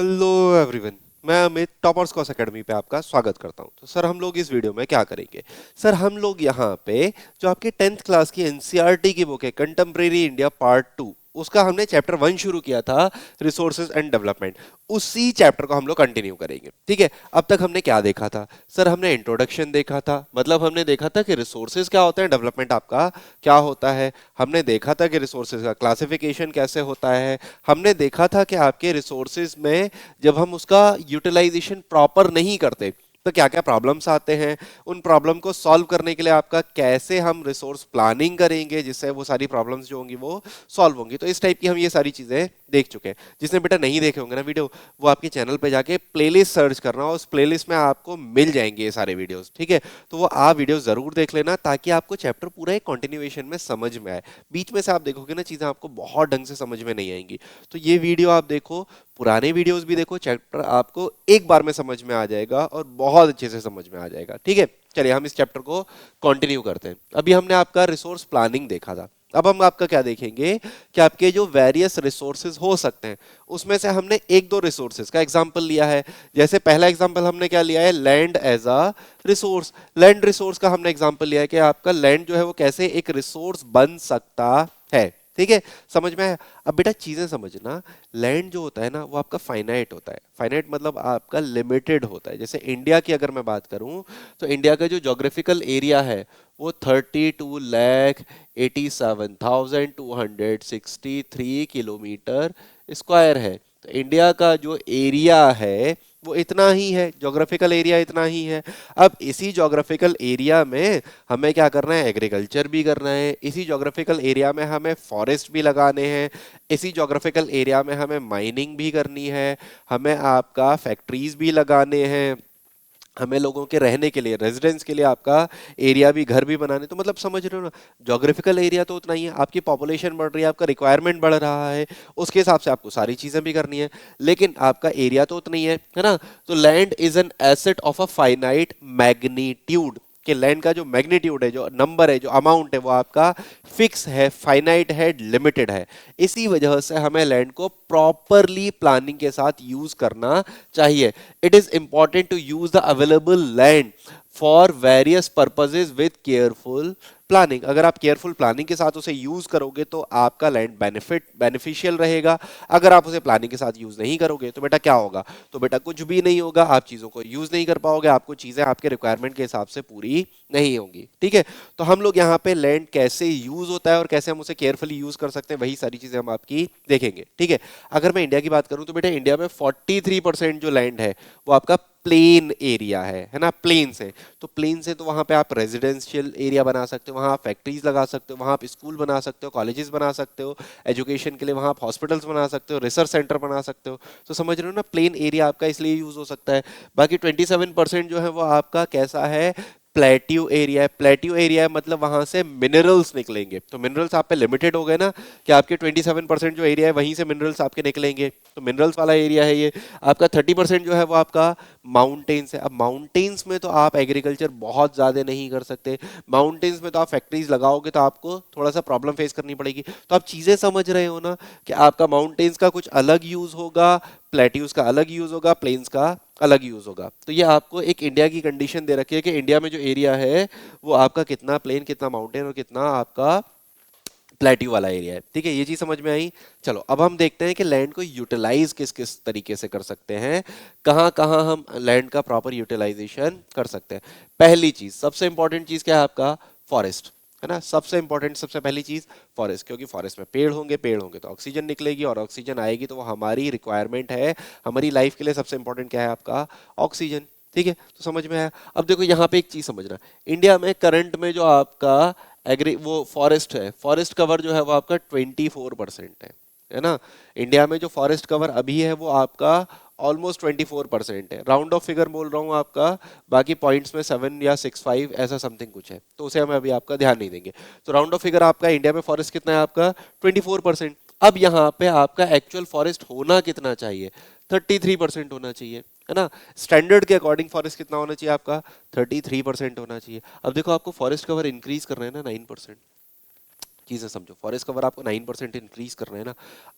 Hello everyone. मैं Amit toppers cos academy पे आपका स्वागत करता हूं। तो सर हम लोग इस वीडियो में क्या करेंगे? सर हम लोग यहाँ पे जो आपके 10th क्लास की एनसीईआरटी की बुक है कंटेम्प्रेरी इंडिया पार्ट 2, उसका हमने चैप्टर 1 शुरू किया था, रिसोर्सेज एंड डेवलपमेंट। उसी चैप्टर को हम लोग कंटिन्यू करेंगे। ठीक है, अब तक हमने क्या देखा था? सर हमने इंट्रोडक्शन देखा था, मतलब हमने देखा था कि रिसोर्सेज क्या होते हैं, डेवलपमेंट आपका क्या होता है। हमने देखा था कि रिसोर्सेज का क्लासिफिकेशन कैसे होता है। हमने देखा था कि आपके रिसोर्सेज में जब हम उसका यूटिलाइजेशन प्रॉपर नहीं करते तो क्या क्या प्रॉब्लम्स आते हैं। उन प्रॉब्लम को सॉल्व करने के लिए आपका कैसे हम रिसोर्स प्लानिंग करेंगे जिससे वो सारी प्रॉब्लम्स जो होंगी वो सॉल्व होंगी। तो इस टाइप की हम ये सारी चीजें देख चुके हैं। जिसने बेटा नहीं देखे होंगे ना वीडियो, वो आपके चैनल पे जाके प्लेलिस्ट सर्च करना और उस प्लेलिस्ट में आपको मिल जाएंगे ये सारे वीडियोस। ठीक है, तो वो आप वीडियो जरूर देख लेना ताकि आपको चैप्टर पूरा एक कंटिन्यूएशन में समझ में आए। बीच में से आप देखोगे ना चीजें आपको बहुत ढंग से समझ में नहीं आएंगी। तो ये वीडियो आप देखो, पुराने वीडियोस भी देखो, चैप्टर आपको एक बार में समझ में आ जाएगा और बहुत अच्छे से समझ में आ जाएगा। ठीक है, चलिए हम इस चैप्टर को कंटिन्यू करते हैं। अभी हमने आपका रिसोर्स प्लानिंग देखा था, अब हम आपका क्या देखेंगे कि आपके जो वेरियस रिसोर्सेज हो सकते हैं उसमें से हमने एक दो रिसोर्सेज का एग्जांपल लिया है। जैसे पहला एग्जांपल हमने क्या लिया है, land as a resource. Land resource का हमने एग्जांपल लिया है कि आपका लैंड जो है वो कैसे एक रिसोर्स बन सकता है। ठीक है, समझ में आया? अब बेटा चीजें समझना, लैंड जो होता है ना वो आपका फाइनाइट होता है। फाइनाइट मतलब आपका लिमिटेड होता है। जैसे इंडिया की अगर मैं बात करूं तो इंडिया का जो जोग्राफिकल एरिया है वो 32,87,263 किलोमीटर स्क्वायर है। तो इंडिया का जो एरिया है वो इतना ही है, जोग्राफिकल एरिया इतना ही है। अब इसी जोग्राफिकल एरिया में हमें क्या करना है, एग्रीकल्चर भी करना है। इसी जोग्राफिकल एरिया में हमें फॉरेस्ट भी लगाने हैं। इसी जोग्राफिकल एरिया में हमें माइनिंग भी करनी है। हमें आपका फैक्ट्रीज भी लगाने हैं। हमें लोगों के रहने के लिए, रेजिडेंस के लिए आपका एरिया भी, घर भी बनाने। तो मतलब समझ रहे हो ना, जोग्राफिकल एरिया तो उतना ही है, आपकी पॉपुलेशन बढ़ रही है, आपका रिक्वायरमेंट बढ़ रहा है, उसके हिसाब से आपको सारी चीजें भी करनी है, लेकिन आपका एरिया तो उतना ही है ना। तो land is an asset of a finite magnitude, कि लैंड का जो मैग्नीट्यूड है, जो नंबर है, जो अमाउंट है, वो आपका फिक्स है, फाइनाइट है, लिमिटेड है। इसी वजह से हमें लैंड को प्रॉपरली प्लानिंग के साथ यूज करना चाहिए। It is important to use the available land for various purposes with careful planning. अगर आप केयरफुल प्लानिंग के साथ उसे यूज करोगे तो आपका लैंड बेनिफिशियल रहेगा। अगर आप उसे प्लानिंग के साथ यूज नहीं करोगे तो बेटा क्या होगा? तो बेटा कुछ भी नहीं होगा, आप चीजों को यूज नहीं कर पाओगे, आपको चीजें आपके रिक्वायरमेंट के हिसाब से पूरी नहीं होंगी। ठीक है, तो हम लोग यहाँ पे लैंड कैसे यूज होता है और कैसे हम उसे केयरफुली यूज कर सकते हैं, वही सारी चीजें हम आपकी देखेंगे। ठीक है, अगर मैं इंडिया की बात करूं तो बेटा इंडिया में 43% जो लैंड है वो आपका प्लेन एरिया है ना, प्लेन से। तो प्लेन से तो वहां पे आप रेजिडेंशियल एरिया बना सकते हो, वहां आप फैक्ट्रीज लगा सकते हो, वहां आप स्कूल बना सकते हो, कॉलेजेस बना सकते हो, एजुकेशन के लिए वहां आप हॉस्पिटल्स बना सकते हो, रिसर्च सेंटर बना सकते हो। तो समझ रहे हो ना, प्लेन एरिया आपका इसलिए यूज हो सकता है। बाकी 27% जो है वो आपका कैसा है, प्लेट्यू एरिया है। प्लेट्यू एरिया है मतलब वहां से मिनरल्स निकलेंगे। तो मिनरल्स आप पे लिमिटेड हो गए ना, कि आपके 27% जो एरिया है वहीं से मिनरल्स आपके निकलेंगे। तो मिनरल्स वाला एरिया है ये। आपका 30% जो है वो आपका माउंटेन्स है। अब माउंटेन्स में तो आप एग्रीकल्चर बहुत ज्यादा नहीं कर सकते। माउंटेन्स में तो आप फैक्ट्रीज लगाओगे तो आपको थोड़ा सा प्रॉब्लम फेस करनी पड़ेगी। तो आप चीजें समझ रहे हो ना, कि आपका माउंटेन्स का कुछ अलग यूज होगा, प्लेट्यूज का अलग यूज होगा, प्लेन्स का अलग यूज होगा। तो ये आपको एक इंडिया की कंडीशन दे रखी है कि इंडिया में जो एरिया है वो आपका कितना प्लेन, कितना माउंटेन और कितना आपका प्लेट्यू वाला एरिया है। ठीक है, ये चीज समझ में आई। चलो अब हम देखते हैं कि लैंड को यूटिलाइज किस किस तरीके से कर सकते हैं, कहाँ कहाँ हम लैंड का प्रॉपर यूटिलाइजेशन कर सकते हैं। पहली चीज, सबसे इंपॉर्टेंट चीज क्या है आपका, फॉरेस्ट है ना। सबसे इंपॉर्टेंट, सबसे पहली चीज फॉरेस्ट, क्योंकि फॉरेस्ट में पेड़ होंगे तो ऑक्सीजन निकलेगी, और ऑक्सीजन आएगी तो वो हमारी रिक्वायरमेंट है, हमारी लाइफ के लिए सबसे इंपॉर्टेंट क्या है आपका, ऑक्सीजन। ठीक है, तो समझ में आया। अब देखो यहाँ पे एक चीज समझना, इंडिया में करंट में जो आपका एग्री वो फॉरेस्ट है, फॉरेस्ट कवर जो है वो आपका 24% है ना। इंडिया में जो फॉरेस्ट कवर अभी है वो आपका ऑलमोस्ट 24% है। राउंड ऑफ फिगर बोल रहा हूँ आपका, बाकी पॉइंट्स में 7 या 6 5 ऐसा समथिंग कुछ है, तो उसे हम अभी आपका ध्यान नहीं देंगे। तो राउंड ऑफ फिगर आपका इंडिया में फॉरेस्ट कितना है आपका, 24%। अब यहाँ पे आपका एक्चुअल फॉरेस्ट होना कितना चाहिए, 33% होना चाहिए, है ना। स्टैंडर्ड के अकॉर्डिंग फॉरेस्ट कितना होना चाहिए आपका, 33% होना चाहिए। अब देखो आपको फॉरेस्ट कवर इंक्रीज करना है ना, 9%। चीज़ें समझो, फॉरेस्ट कवर आपको 9% इंक्रीज करना है ना।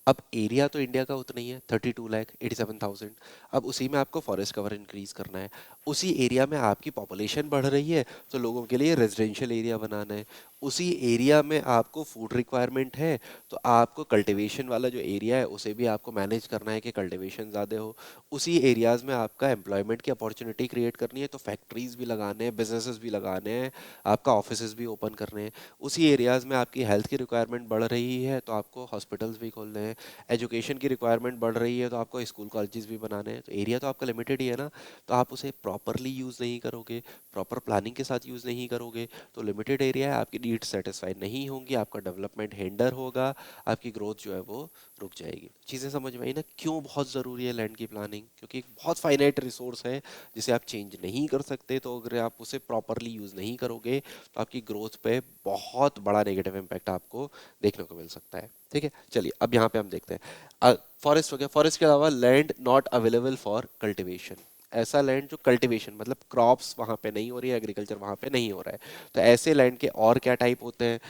अब एरिया तो इंडिया का उतना ही है, 32,87,000। अब उसी में आपको फॉरेस्ट कवर इंक्रीज करना है। उसी एरिया में आपकी पॉपुलेशन बढ़ रही है, तो लोगों के लिए रेजिडेंशियल एरिया बनाना है। उसी एरिया में आपको फूड रिक्वायरमेंट है, तो आपको कल्टीवेशन वाला जो एरिया है उसे भी आपको मैनेज करना है कि कल्टीवेशन ज़्यादा हो। उसी एरियाज़ में आपका एम्प्लॉयमेंट की अपॉर्चुनिटी क्रिएट करनी है, तो फैक्ट्रीज भी लगाने हैं, बिजनेसेस भी लगाने हैं, आपका ऑफिसेज भी ओपन करने हैं। उसी एरियाज़ में आपकी हेल्थ की रिक्वायरमेंट बढ़ रही है, तो आपको हॉस्पिटल्स भी खोलने हैं। एजुकेशन की रिक्वायरमेंट बढ़ रही है, तो आपको स्कूल कॉलेजेस भी बनाने हैं। तो एरिया तो आपका लिमिटेड ही है ना, तो आप उसे प्रॉपरली यूज़ नहीं करोगे, प्रॉपर प्लानिंग के साथ यूज़ नहीं करोगे, तो लिमिटेड एरिया है, आपकी नीड्स सेटिस्फाई नहीं होंगी, आपका डेवलपमेंट हिंडर होगा, आपकी ग्रोथ जो है वो रुक जाएगी। चीज़ें समझ में आई ना, क्यों बहुत ज़रूरी है लैंड की प्लानिंग? क्योंकि एक बहुत फाइनाइट रिसोर्स है जिसे आप चेंज नहीं कर सकते, तो अगर आप उसे प्रॉपरली यूज़ नहीं करोगे तो आपकी ग्रोथ पे बहुत बड़ा नेगेटिव इम्पैक्ट आपको देखने को मिल सकता है। ठीक है, चलिए अब यहाँ पे हम देखते हैं। फॉरेस्ट हो गया, फॉरेस्ट के अलावा land not available for cultivation. ऐसा लैंड जो कल्टीवेशन मतलब क्रॉप्स वहाँ पे नहीं हो रही है, एग्रीकल्चर वहाँ पे नहीं हो रहा है। तो ऐसे लैंड के और क्या टाइप होते हैं?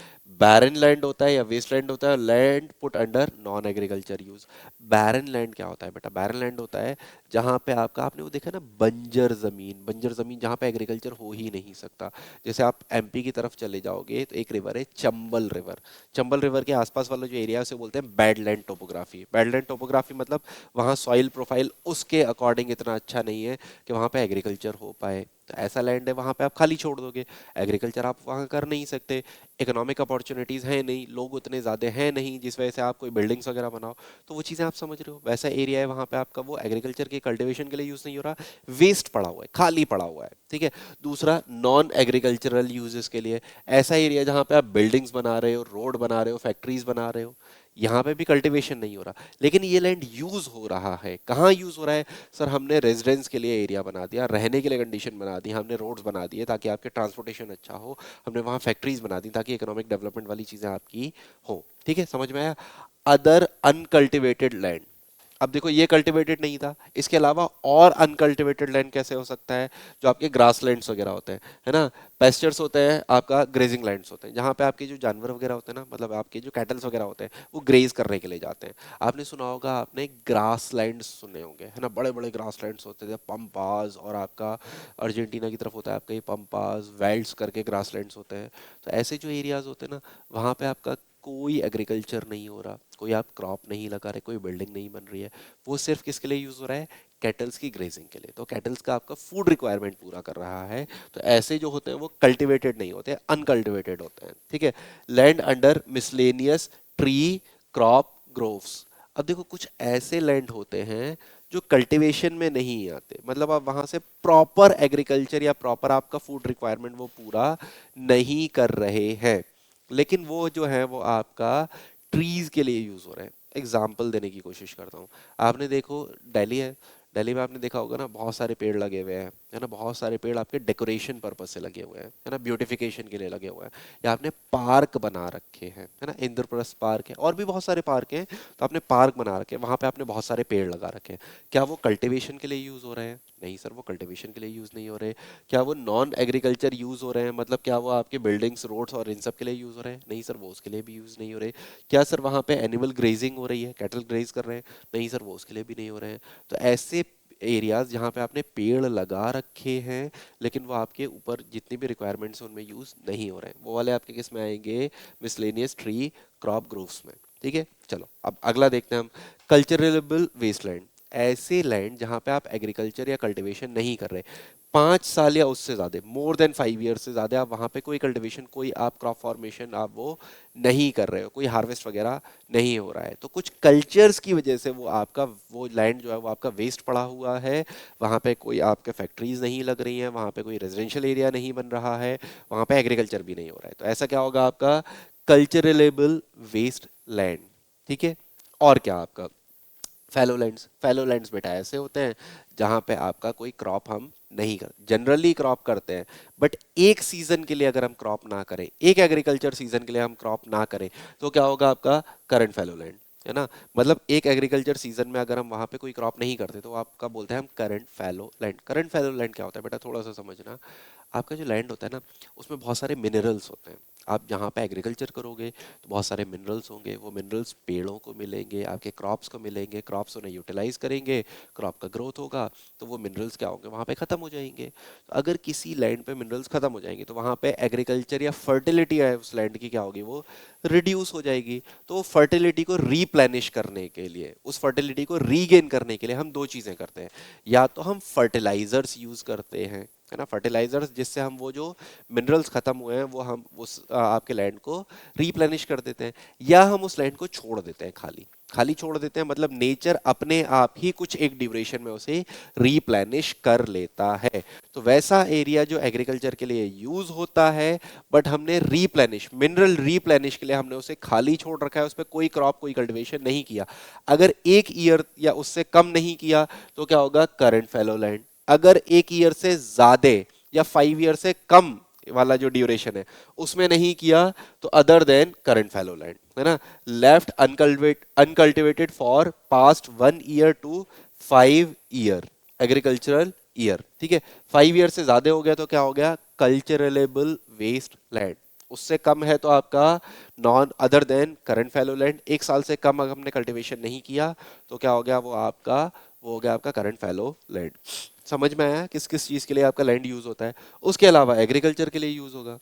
बैरन लैंड होता है या वेस्ट लैंड होता है, land put under non agriculture use. Barren land क्या होता है बेटा? बैरन लैंड होता है जहाँ पे आपका, आपने वो देखा ना, बंजर जमीन, बंजर जमीन जहाँ पे एग्रीकल्चर हो ही नहीं सकता। जैसे आप एमपी की तरफ चले जाओगे तो एक रिवर है चंबल रिवर। चंबल रिवर के आसपास वाला जो एरिया है उसे बोलते हैं बैडलैंड टोपोग्राफी। बैडलैंड टोपोग्राफी मतलब वहाँ सॉइल प्रोफाइल उसके अकॉर्डिंग इतना अच्छा नहीं है कि वहाँ पे एग्रीकल्चर हो पाए। तो ऐसा लैंड है, वहाँ पे आप खाली छोड़ दोगे, एग्रीकल्चर आप वहाँ कर नहीं सकते। इकोनॉमिक अपॉर्चुनिटीज़ हैं नहीं, लोग उतने ज़्यादा हैं नहीं जिस वजह से आप कोई बिल्डिंग्स वगैरह बनाओ। तो वो चीज़ें आप समझ रहे हो, वैसा एरिया है, वहाँ पे आपका वो एग्रीकल्चर के कल्टीवेशन के लिए यूज़ नहीं हो रहा, वेस्ट पड़ा हुआ है, खाली पड़ा हुआ है। ठीक है। दूसरा, नॉन एग्रीकल्चरल यूजेस के लिए ऐसा एरिया जहाँ पे आप बिल्डिंग्स बना रहे हो, रोड बना रहे हो, फैक्ट्रीज बना रहे हो, यहाँ पे भी कल्टीवेशन नहीं हो रहा, लेकिन ये लैंड यूज हो रहा है। कहाँ यूज हो रहा है? सर हमने रेजिडेंस के लिए एरिया बना दिया, रहने के लिए कंडीशन बना दी, हमने रोड्स बना दिए ताकि आपके ट्रांसपोर्टेशन अच्छा हो, हमने वहाँ फैक्ट्रीज बना दी ताकि इकोनॉमिक डेवलपमेंट वाली चीजें आपकी हो। ठीक है, समझ में आया? अदर अनकल्टिवेटेड लैंड, अब देखो ये कल्टिवेटेड नहीं था, इसके अलावा और अनकल्टिवेटेड लैंड कैसे हो सकता है? जो आपके ग्रास लैंड्स वगैरह होते हैं, है ना, पेस्चर्स होते हैं, आपका ग्रेजिंग लैंड्स होते हैं, जहाँ पे आपके जो जानवर वगैरह होते हैं ना, मतलब आपके जो कैटल्स वगैरह होते हैं वो ग्रेज करने के लिए जाते हैं। आपने सुना होगा, आपने ग्रास लैंड्स सुने होंगे, है ना, बड़े बड़े ग्रास लैंड्स होते थे, पंपास, और आपका अर्जेंटीना की तरफ होता है आपका ये पंपास वेल्ड्स करके ग्रास लैंड्स होते हैं। तो ऐसे जो एरियाज होते हैं ना, वहाँ पे आपका कोई एग्रीकल्चर नहीं हो रहा, कोई आप क्रॉप नहीं लगा रहे, कोई बिल्डिंग नहीं बन रही है, वो सिर्फ किसके लिए यूज हो रहा है? कैटल्स की ग्रेजिंग के लिए। तो कैटल्स का आपका फूड रिक्वायरमेंट पूरा कर रहा है। तो ऐसे जो होते हैं वो कल्टिवेटेड नहीं होते, अनकल्टिवेटेड होते हैं। ठीक है। Land under miscellaneous tree crop groves. अब देखो कुछ ऐसे लैंड होते हैं जो कल्टीवेशन में नहीं आते, मतलब आप वहां से प्रॉपर एग्रीकल्चर या प्रॉपर आपका फूड रिक्वायरमेंट वो पूरा नहीं कर रहे हैं, लेकिन वो जो है वो आपका ट्रीज के लिए यूज हो रहे हैं। एग्जाम्पल देने की कोशिश करता हूँ। आपने देखो, दिल्ली है, दिल्ली में आपने देखा होगा ना, बहुत सारे पेड़ लगे हुए हैं, है ना, बहुत सारे पेड़ आपके डेकोरेशन पर्पज से लगे हुए हैं, है ना, ब्यूटिफिकेशन के लिए लगे हुए हैं, या आपने पार्क बना रखे हैं, है ना, इंद्रप्रस्थ पार्क है, और भी बहुत सारे पार्क हैं। तो आपने पार्क बना रखे हैं, वहां पे आपने बहुत सारे पेड़ लगा रखे हैं। क्या वो कल्टीवेशन के लिए यूज हो रहे हैं? नहीं सर, वो कल्टीवेशन के लिए यूज नहीं हो रहे। क्या वो नॉन एग्रीकल्चर यूज हो रहे हैं, मतलब क्या वो आपके बिल्डिंग्स, रोड्स और इन सब के लिए यूज हो रहे हैं? नहीं सर, वो उसके लिए भी यूज नहीं हो रहे। क्या सर वहाँ पे एनिमल ग्रेजिंग हो रही है, कैटल ग्रेज कर रहे हैं? नहीं सर, वो उसके लिए भी नहीं हो रहे हैं। तो ऐसे एरियाज जहाँ पे आपने पेड़ लगा रखे हैं, लेकिन वो आपके ऊपर जितनी भी रिक्वायरमेंट्स हैं उनमें यूज नहीं हो रहे हैं, वो वाले आपके किस में आएंगे? मिसलेनियस ट्री क्रॉप ग्रोव्स में। ठीक है, चलो अब अगला देखते हैं हम। कल्चरेबल वेस्टलैंड, ऐसे लैंड जहाँ पे आप एग्रीकल्चर या कल्टीवेशन नहीं कर रहे, 5 साल या उससे ज़्यादा, मोर देन 5 ईयर से ज़्यादा आप वहाँ पे कोई कल्टीवेशन, कोई आप क्रॉप फॉर्मेशन आप वो नहीं कर रहे हो, कोई हार्वेस्ट वगैरह नहीं हो रहा है, तो कुछ कल्चर्स की वजह से वो आपका वो लैंड जो है वो आपका वेस्ट पड़ा हुआ है। वहाँ पे कोई आपके फैक्ट्रीज नहीं लग रही हैं, वहाँ पे कोई रेजिडेंशियल एरिया नहीं बन रहा है, वहाँ पे एग्रीकल्चर भी नहीं हो रहा है, तो ऐसा क्या होगा आपका? कल्चरलेबल वेस्ट लैंड। ठीक है। और क्या आपका? फैलोलैंड्स। फैलोलैंड्स बेटा ऐसे होते हैं जहाँ पे आपका कोई क्रॉप हम नहीं कर, जनरली क्रॉप करते हैं, बट एक सीजन के लिए अगर हम क्रॉप ना करें, एक एग्रीकल्चर सीजन के लिए हम क्रॉप ना करें, तो क्या होगा आपका? करंट फैलोलैंड, है ना, मतलब एक एग्रीकल्चर सीजन में अगर हम वहां पे कोई क्रॉप नहीं करते तो आपका बोलते हैं हम current fallow land. Current fallow land क्या होता है बेटा? थोड़ा सा समझना। आपका जो लैंड होता है ना, उसमें बहुत सारे मिनरल्स होते हैं, आप जहाँ पे एग्रीकल्चर करोगे तो बहुत सारे मिनरल्स होंगे, वो मिनरल्स पेड़ों को मिलेंगे, आपके क्रॉप्स को मिलेंगे, क्रॉप्स उन्हें यूटिलाइज करेंगे, क्रॉप का ग्रोथ होगा, तो वो मिनरल्स क्या होंगे, वहाँ पे ख़त्म हो जाएंगे। तो अगर किसी लैंड पे मिनरल्स ख़त्म हो जाएंगे तो वहाँ पे एग्रीकल्चर या फर्टिलिटी है उस लैंड की क्या होगी, वो रिड्यूस हो जाएगी। तो फर्टिलिटी को रीप्लेनिश करने के लिए, उस फर्टिलिटी को रीगेन करने के लिए हम दो चीज़ें करते हैं। या तो हम फर्टिलाइजर्स यूज़ करते हैं, है ना, फर्टिलाइजर्स, जिससे हम वो जो मिनरल्स खत्म हुए हैं वो हम उस आपके लैंड को रिप्लेनिश कर देते हैं। या हम उस लैंड को छोड़ देते हैं, खाली खाली छोड़ देते हैं, मतलब नेचर अपने आप ही कुछ एक ड्यूरेशन में उसे रिप्लेनिश कर लेता है। तो वैसा एरिया जो एग्रीकल्चर के लिए यूज होता है, बट हमने रिप्लेनिश, मिनरल रिप्लेनिश के लिए हमने उसे खाली छोड़ रखा है, उस पर कोई क्रॉप कोई कल्टीवेशन नहीं किया। अगर एक ईयर या उससे कम नहीं किया तो क्या होगा, करंट फैलो लैंड। अगर एक ईयर से ज्यादा या 5 ईयर से कम वाला जो ड्यूरेशन है उसमें नहीं किया तो other than current fallow land, है ना, left uncultivated for past 1 year to 5 year agricultural year. ठीक है, 5 ईयर से ज्यादा हो गया तो क्या हो गया, कल्चरेबल वेस्ट लैंड। उससे कम है तो आपका none other than current fallow land. 1 साल से कम अगर हमने कल्टीवेशन नहीं किया तो क्या हो गया, वो हो गया आपका करंट फैलो लैंड। समझ में आया किस किस चीज के लिए आपका लैंड यूज होता है। उसके अलावा एग्रीकल्चर के लिए यूज होगा।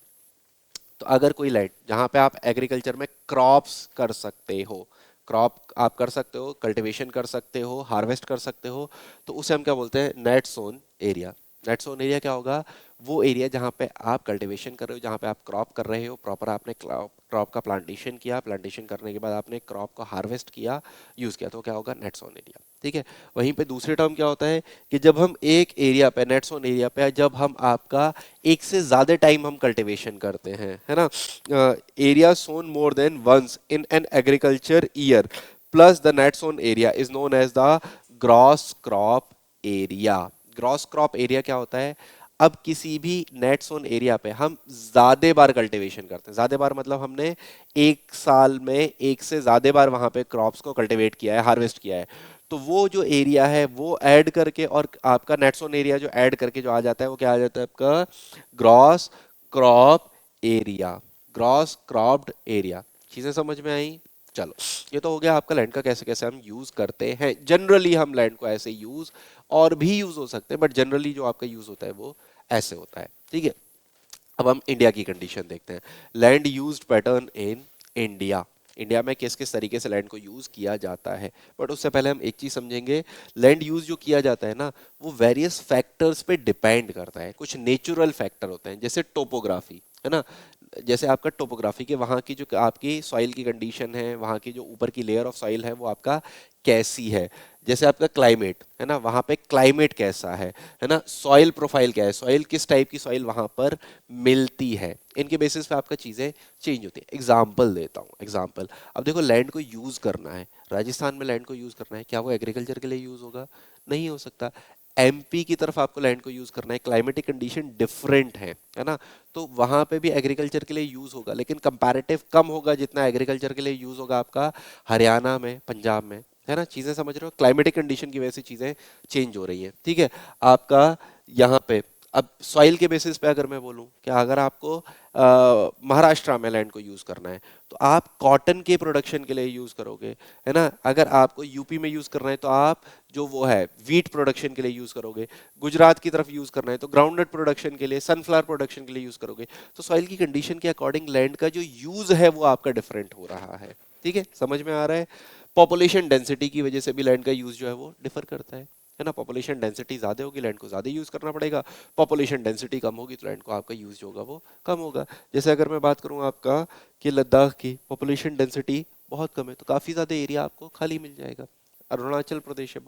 तो अगर कोई लैंड जहां पे आप एग्रीकल्चर में क्रॉप्स कर सकते हो, क्रॉप आप कर सकते हो, कल्टीवेशन कर सकते हो, हार्वेस्ट कर सकते हो, तो उसे हम क्या बोलते हैं, net sown area. Net sown area क्या होगा, वो एरिया जहाँ पे आप कल्टीवेशन कर रहे हो, जहाँ पे आप क्रॉप कर रहे हो, प्रॉपर आपने क्रॉप का प्लांटेशन किया, प्लांटेशन करने के बाद आपने क्रॉप को हार्वेस्ट किया, यूज किया, तो क्या होगा, नेट सोन एरिया। ठीक है, वहीं पे दूसरे टर्म क्या होता है कि जब हम एक एरिया पे, नेट सोन एरिया पे, जब हम आपका एक से ज्यादा टाइम हम कल्टीवेशन करते हैं, है ना, area sown more than once in an agriculture year plus the net sown area is known as the gross crop area. Gross crop area क्या होता है, अब किसी भी नेट सोन एरिया पे हम ज्यादा बार कल्टीवेशन करते हैं, ज्यादा बार मतलब हमने 1 साल में एक से ज्यादा बार वहां पे क्रॉप्स को कल्टीवेट किया है, हार्वेस्ट किया है, तो वो जो एरिया है वो ऐड करके, और आपका नेट सोन एरिया जो ऐड करके जो आ जाता है वो क्या आ जाता है, आपका gross crop area. Gross cropped area. चीजें समझ में आई। चलो, ये तो हो गया आपका लैंड का कैसे कैसे हम यूज करते हैं। जनरली हम लैंड को ऐसे यूज, और भी यूज हो सकते हैं, बट जनरली जो आपका यूज होता है वो ऐसे होता है। ठीक है, अब हम इंडिया की कंडीशन देखते हैं। Land used pattern in India. India में किस किस तरीके से लैंड को यूज किया जाता है, बट उससे पहले हम एक चीज समझेंगे। लैंड यूज जो किया जाता है ना, वो वेरियस फैक्टर्स पे डिपेंड करता है। कुछ नेचुरल फैक्टर होते हैं, जैसे टोपोग्राफी, है ना, जैसे आपका टोपोग्राफी के वहाँ की जो आपकी सॉइल की कंडीशन है, वहाँ की जो ऊपर की लेयर ऑफ सॉइल है वो आपका कैसी है। जैसे आपका क्लाइमेट है ना, वहाँ पे क्लाइमेट कैसा है ना, सॉइल प्रोफाइल क्या है, सॉइल किस टाइप की सॉइल वहाँ पर मिलती है, इनके बेसिस पे आपका चीज़ें चेंज होती है। एग्जाम्पल देता हूँ, एग्जाम्पल। अब देखो, लैंड को यूज़ करना है, राजस्थान में लैंड को यूज़ करना है, क्या वो एग्रीकल्चर के लिए यूज़ होगा, नहीं हो सकता। एमपी की तरफ आपको लैंड को यूज़ करना है, क्लाइमेटिक कंडीशन डिफरेंट है ना, तो वहाँ पे भी एग्रीकल्चर के लिए यूज़ होगा, लेकिन कंपैरेटिव कम होगा जितना एग्रीकल्चर के लिए यूज़ होगा आपका हरियाणा में, पंजाब में, है ना। चीज़ें समझ रहे हो, क्लाइमेटिक कंडीशन की वजह से चीज़ें चेंज हो रही हैं। ठीक है, आपका यहाँ पे अब सॉइल के बेसिस पे अगर मैं बोलूँ कि अगर आपको महाराष्ट्र में लैंड को यूज़ करना है तो आप कॉटन के प्रोडक्शन के लिए यूज़ करोगे, है ना। अगर आपको यूपी में यूज़ करना है तो आप जो वो है वीट प्रोडक्शन के लिए यूज़ करोगे। गुजरात की तरफ यूज़ करना है तो ग्राउंडनट प्रोडक्शन के लिए, सनफ्लावर प्रोडक्शन के लिए यूज़ करोगे। तो सॉइल की कंडीशन के अकॉर्डिंग लैंड का जो यूज़ है वो आपका डिफरेंट हो रहा है। ठीक है, समझ में आ रहा है। पॉपुलेशन डेंसिटी की वजह से भी लैंड का यूज़ जो है वो डिफर करता है ना। पॉपुलेशन डेंसिटी ज़्यादा होगी, लैंड को ज़्यादा यूज़ करना पड़ेगा। पॉपुलेशन डेंसिटी कम होगी तो लैंड को आपका यूज़ जो होगा वो कम होगा। जैसे अगर मैं बात करूँ आपका कि लद्दाख की पॉपुलेशन डेंसिटी बहुत कम है तो काफ़ी ज़्यादा एरिया आपको खाली मिल जाएगा। अरुणाचल प्रदेश है,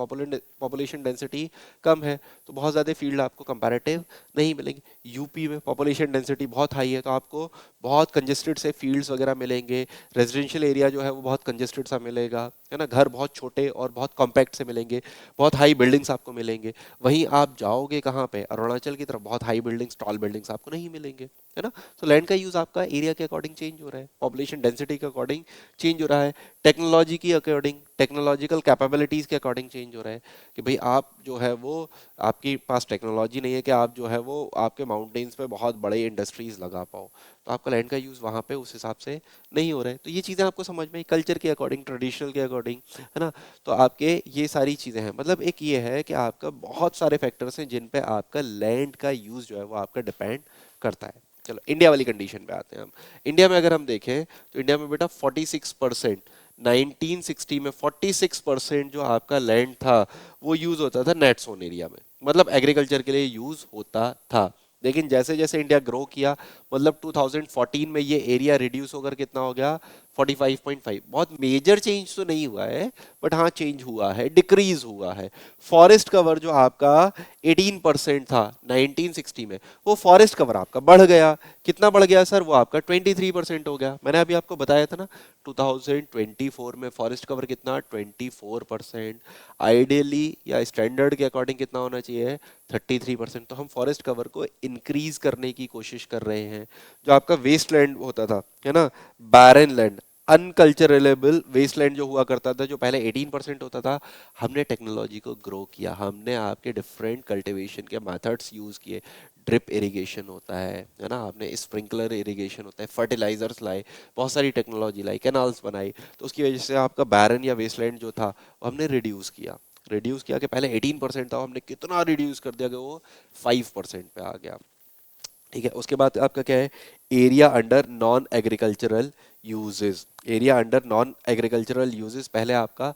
पॉपुलेशन डेंसिटी कम है तो बहुत ज़्यादा फील्ड आपको कंपैरेटिव नहीं मिलेंगे। यूपी में पॉपुलेशन डेंसिटी बहुत हाई है तो आपको बहुत कंजेस्टेड से फील्ड्स वगैरह मिलेंगे। रेजिडेंशियल एरिया जो है वो बहुत कंजेस्टेड सा मिलेगा, है ना। घर बहुत छोटे और बहुत कॉम्पैक्ट से मिलेंगे, बहुत हाई बिल्डिंग्स आपको मिलेंगे। वहीं आप जाओगे कहाँ पे, अरुणाचल की तरफ, बहुत हाई बिल्डिंग्स, टॉल बिल्डिंग्स आपको नहीं मिलेंगे, है ना। तो लैंड का यूज़ आपका एरिया के अकॉर्डिंग चेंज हो रहा है, पॉपुलेशन डेंसिटी के अकॉर्डिंग चेंज हो रहा है, टेक्नोलॉजी के अकॉर्डिंग, टेक्नोलॉजिकल कैपेबिलिटीज के अकॉर्डिंग चेंज हो रहा है कि भाई आप जो है वो आपके पास टेक्नोलॉजी नहीं है कि आप जो है वो आपके माउंटेन्स पे बहुत बड़े इंडस्ट्रीज लगा पाओ, तो आपका लैंड का यूज़ वहाँ पे उस हिसाब से नहीं हो रहा है। तो ये चीज़ें आपको समझ में कल्चर के अकॉर्डिंग, ट्रेडिशनल के अकॉर्डिंग, है ना। तो आपके ये सारी चीज़ें हैं, मतलब एक ये है कि आपका बहुत सारे फैक्टर्स हैं जिन पे आपका लैंड का यूज़ जो है वो आपका डिपेंड करता है। चलो इंडिया वाली कंडीशन पे आते हैं हम। इंडिया में अगर हम देखें तो इंडिया में बेटा 46%, 1960 में 46% जो आपका लैंड था वो यूज होता था नेट सोन एरिया में, मतलब एग्रीकल्चर के लिए यूज होता था। लेकिन जैसे जैसे इंडिया ग्रो किया, मतलब 2014 में ये एरिया रिड्यूस होकर कितना हो गया, 45.5। बहुत मेजर चेंज तो नहीं हुआ है, बट हाँ चेंज हुआ है, डिक्रीज हुआ है। फॉरेस्ट कवर जो आपका 18% था 1960 में, वो फॉरेस्ट कवर आपका बढ़ गया। कितना बढ़ गया सर, वो आपका 23% हो गया। मैंने अभी आपको बताया था ना 2024 में फॉरेस्ट कवर कितना, 24%। आइडियली या स्टैंडर्ड के अकॉर्डिंग कितना होना चाहिए, 33%। तो हम फॉरेस्ट कवर को इंक्रीज करने की कोशिश कर रहे हैं। जो आपका वेस्ट लैंड होता था, है ना, बैरन लैंड, अनकल्चरेबल वेस्टलैंड जो हुआ करता था, जो पहले 18% होता था, हमने टेक्नोलॉजी को ग्रो किया, हमने आपके डिफरेंट कल्टीवेशन के मेथड्स यूज किए। ड्रिप इरिगेशन होता है ना, आपने स्प्रिंकलर इरिगेशन होता है, फर्टिलाइजर्स लाए, बहुत सारी टेक्नोलॉजी लाई, कैनाल्स बनाई। तो उसकी वजह से आपका बैरन या वेस्टलैंड जो था वो हमने रिड्यूस किया। रिड्यूस किया कि पहले 18% था, हमने कितना रिड्यूस कर दिया कि वो 5% पे आ गया। ठीक है, उसके बाद आपका क्या है, area under non agricultural uses. Area under non agricultural uses पहले आपका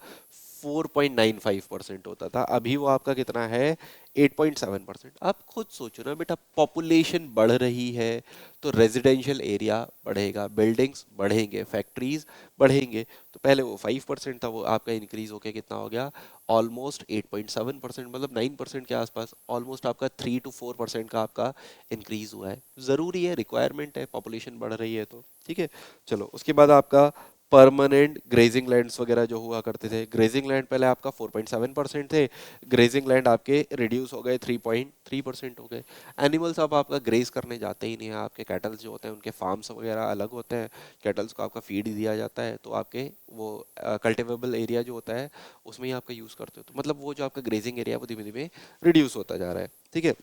4.95% होता था, अभी वो आपका कितना है, 8.7%। आप खुद सोचो ना बेटा, पॉपुलेशन बढ़ रही है तो रेजिडेंशियल एरिया बढ़ेगा, बिल्डिंग्स बढ़ेंगे, फैक्ट्रीज बढ़ेंगे। तो पहले वो 5% था, वो आपका इंक्रीज होके कितना हो गया, ऑलमोस्ट 8.7%, मतलब 9% के आसपास, ऑलमोस्ट आपका 3 to 4% का आपका इंक्रीज हुआ है। जरूरी है, रिक्वायरमेंट है, पॉपुलेशन बढ़ रही है तो। ठीक है, चलो उसके बाद आपका परमानेंट ग्रेजिंग लैंड्स वगैरह जो हुआ करते थे, ग्रेजिंग लैंड पहले आपका 4.7% थे, ग्रेजिंग लैंड आपके रिड्यूस हो गए, 3.3% हो गए। एनिमल्स अब आपका ग्रेज करने जाते ही नहीं है, आपके कैटल्स जो होते हैं उनके फार्म्स वगैरह अलग होते हैं, कैटल्स को आपका फीड दिया जाता है, तो आपके वो कल्टिवेबल एरिया जो होता है उसमें ही आपका यूज करते हो, तो मतलब वो जो आपका ग्रेजिंग एरिया वो धीमे धीमे रिड्यूस होता जा रहा है। ठीक है,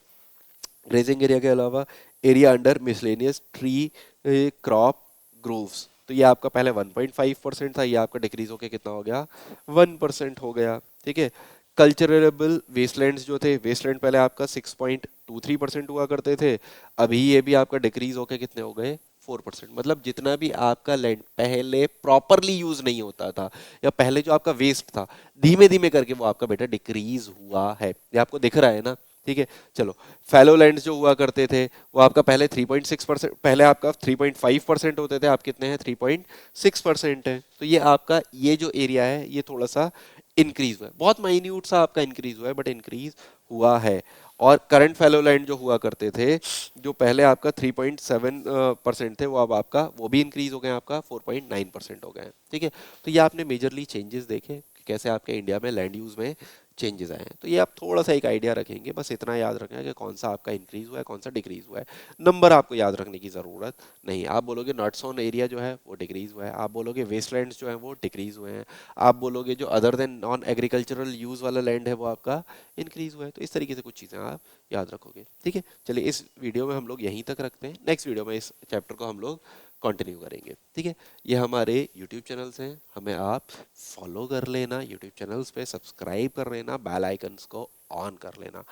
ग्रेजिंग एरिया के अलावा area under miscellaneous tree crop groves, तो ये आपका पहले 1.5% था, ये आपका डिक्रीज होके कितना हो गया, 1% हो गया। ठीक है, कल्चरेबल वेस्टलैंड्स जो थे, वेस्टलैंड पहले आपका 6.23% हुआ करते थे, अभी ये भी आपका डिक्रीज होके कितने हो गए, 4%। मतलब जितना भी आपका लैंड पहले प्रॉपरली यूज नहीं होता था, या पहले जो आपका वेस्ट था, धीमे धीमे करके वो आपका बेटा डिक्रीज हुआ है, ये आपको दिख रहा है ना। ठीक है, चलो फैलो लैंड्स जो हुआ करते थे वो आपका पहले 3.6%, पहले आपका 3.5% होते थे, आप कितने हैं, 3.6% है। तो ये आपका ये जो एरिया है ये थोड़ा सा इंक्रीज हुआ है, बहुत माइन्यूट सा आपका इंक्रीज हुआ है, बट इंक्रीज हुआ है। और करंट फैलो लैंड जो हुआ करते थे, जो पहले आपका 3.7% थे, वो अब आपका वो भी इंक्रीज हो गए, आपका 4.9% हो गए हैं। ठीक है, तो ये आपने मेजरली चेंजेस देखे कि कैसे आपके इंडिया में लैंड यूज में चेंजेस आए हैं। तो ये आप थोड़ा सा एक आइडिया रखेंगे, बस इतना याद रखना है कि कौन सा आपका इंक्रीज हुआ है, कौन सा डिक्रीज हुआ है। नंबर आपको याद रखने की जरूरत नहीं। आप बोलोगे नॉट सोन एरिया जो है वो डिक्रीज हुआ है, आप बोलोगे वेस्टलैंड्स जो है वो डिक्रीज हुए हैं, आप बोलोगे जो other than non agricultural use वाला लैंड है वो आपका इंक्रीज हुआ है। तो इस तरीके से कुछ चीज़ें आप याद रखोगे। ठीक है, चलिए इस वीडियो में हम लोग यहीं तक रखते हैं, नेक्स्ट वीडियो में इस चैप्टर को हम लोग कंटिन्यू करेंगे। ठीक है, ये हमारे यूट्यूब चैनल्स हैं, हमें आप फॉलो कर लेना, यूट्यूब चैनल्स पे सब्सक्राइब कर लेना, बेल आइकन्स को ऑन कर लेना।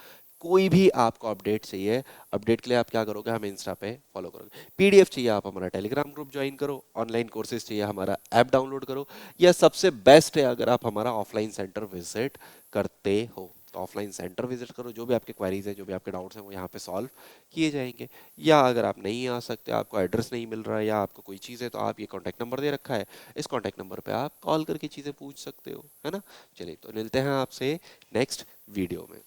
कोई भी आपको अपडेट चाहिए, अपडेट के लिए आप क्या करोगे, हमें इंस्टा पे फॉलो करोगे। पीडीएफ चाहिए, आप हमारा टेलीग्राम ग्रुप ज्वाइन करो, ऑनलाइन कोर्सेज चाहिए, हमारा ऐप डाउनलोड करो, या सबसे बेस्ट है अगर आप हमारा ऑफलाइन सेंटर विजिट करते हो तो ऑफलाइन सेंटर विजिट करो, जो भी आपके क्वेरीज है, जो भी आपके डाउट्स हैं वो यहाँ पे सॉल्व किए जाएंगे। या अगर आप नहीं आ सकते, आपको एड्रेस नहीं मिल रहा है, या आपको कोई चीज़ है, तो आप ये कॉन्टैक्ट नंबर दे रखा है, इस कॉन्टैक्ट नंबर पे आप कॉल करके चीज़ें पूछ सकते हो, है ना। चलिए तो मिलते हैं आपसे नेक्स्ट वीडियो में।